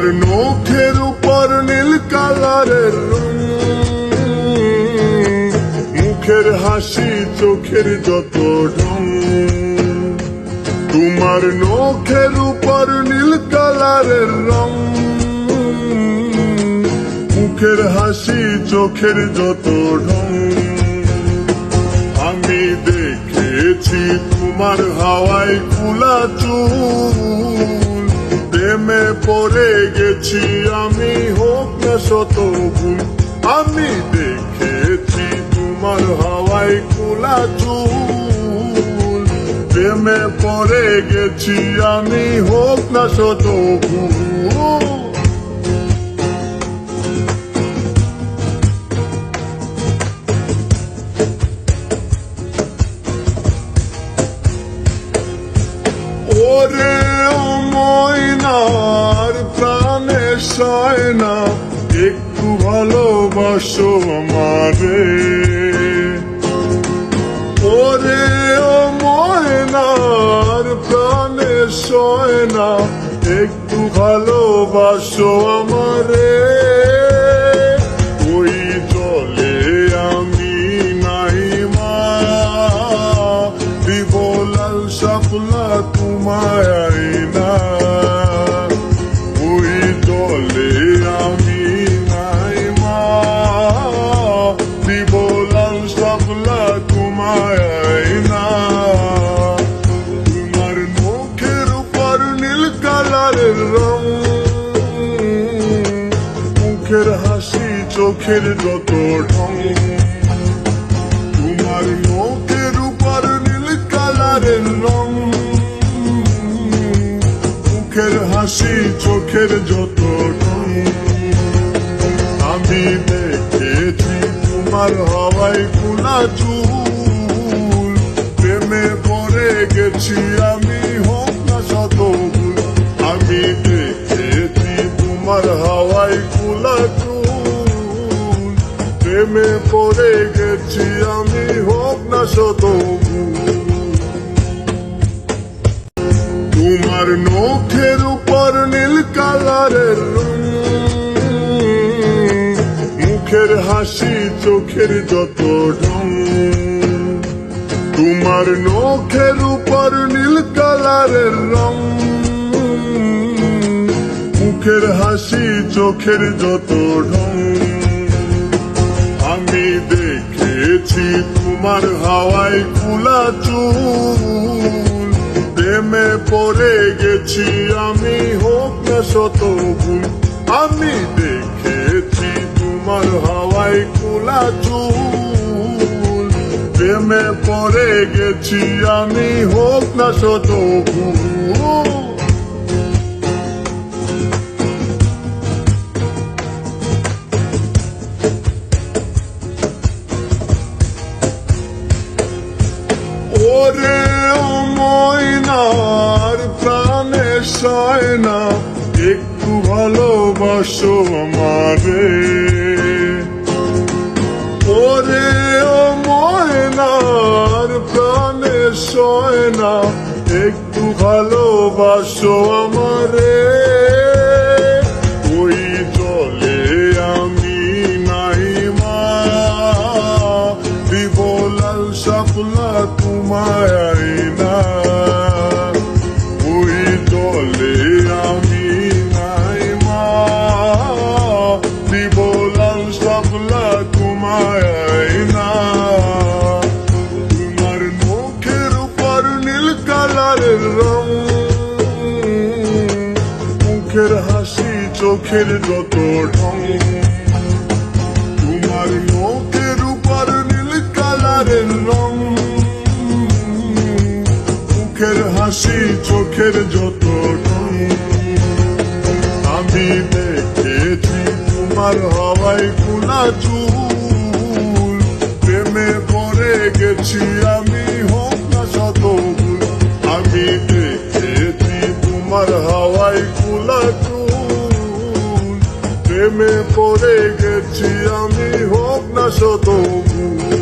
তোমার নখের উপর নীল কালারের রং, মুখের হাসি চোখের যত ঢং। তোমার নখের উপর নীল কালারের রং, মুখের হাসি চোখের যত ঢং। আমি দেখেছি তোমার হাওয়ায় খোলা চুল, প্রেমে পড়ে গেছি আমি হোক না শত ভুল। আমি দেখেছি তোমার হাওয়ায় খোলা চুল, প্রেমে পড়ে গেছি আমি হোক না শত ভুল। ওরে ও ময়নার প্রাণে সয় না, একটু ভালোবাসো আমারে। ওরে ও ময়নার প্রাণে সয় না, একটু ভালোবাসো আমারে। ওই জলে আমি নাই মা, দিব লাল শাপলা তোমায় আইনা। ওই জলে আমি নাই মা, দিব লাল শাপলা তোমায় আইনা। তোমার মুখের উপর নীল কালারের রং, মুখের হাসি চোখের যত ঢং। তোমার মুখের উপর নীল কালারের রং, মুখের হাসি চোখের যত ঢং। আমি দেখেছি তোমার হাওয়ায় খোলা চুল, প্রেমে পড়ে গেছি আমি হোক না শত ভুল। আমি দেখেছি তোমার হাওয়ায় খোলা চুল, প্রেমে পড়ে গেছি আমি হোক না শত ভুল। তোমার নখের উপর নীল কালারের রং, মুখের হাসি চোখের যত ঢং। তোমার নখের উপর নীল কালারের রং, মুখের হাসি চোখের যত ঢং। আমি দেখেছি তোমার হাওয়ায় খোলা চুল, প্রেমে পড়ে গেছি আমি হোক না শত ভুল। আমি দেখেছি তোমার হাওয়ায় খোলা চুল, প্রেমে পড়ে গেছি আমি হোক না শত ভুল। ওরে ও ময়নার প্রাণে সয় না, একটু ভালোবাসো আমারে। ওরে ও ময়নার প্রাণে সয় না, একটু ভালোবাসো আমারে। ওই জলে আমি নাই মা, দিব লাল শাপলা তোমায় আইনা। ওই জলে আমি নাই মা, দিব লাল শাপলা তোমায় আইনা। তোমার মুখের উপর নীল কালারের রং, মুখের হাসি চোখের যত ঢং। তোমার মুখের উপর নীল কালারের রং, মুখের হাসি চোখের যত ঢং। আমি দেখেছি তোমার হাওয়ায় খোলা চুল, প্রেমে পড়ে গেছি আমি হোক না শত ভুল। আমি দেখেছি তোমার হাওয়ায় খোলা চুল, প্রেমে পড়ে গেছি আমি হোক না শত ভুল।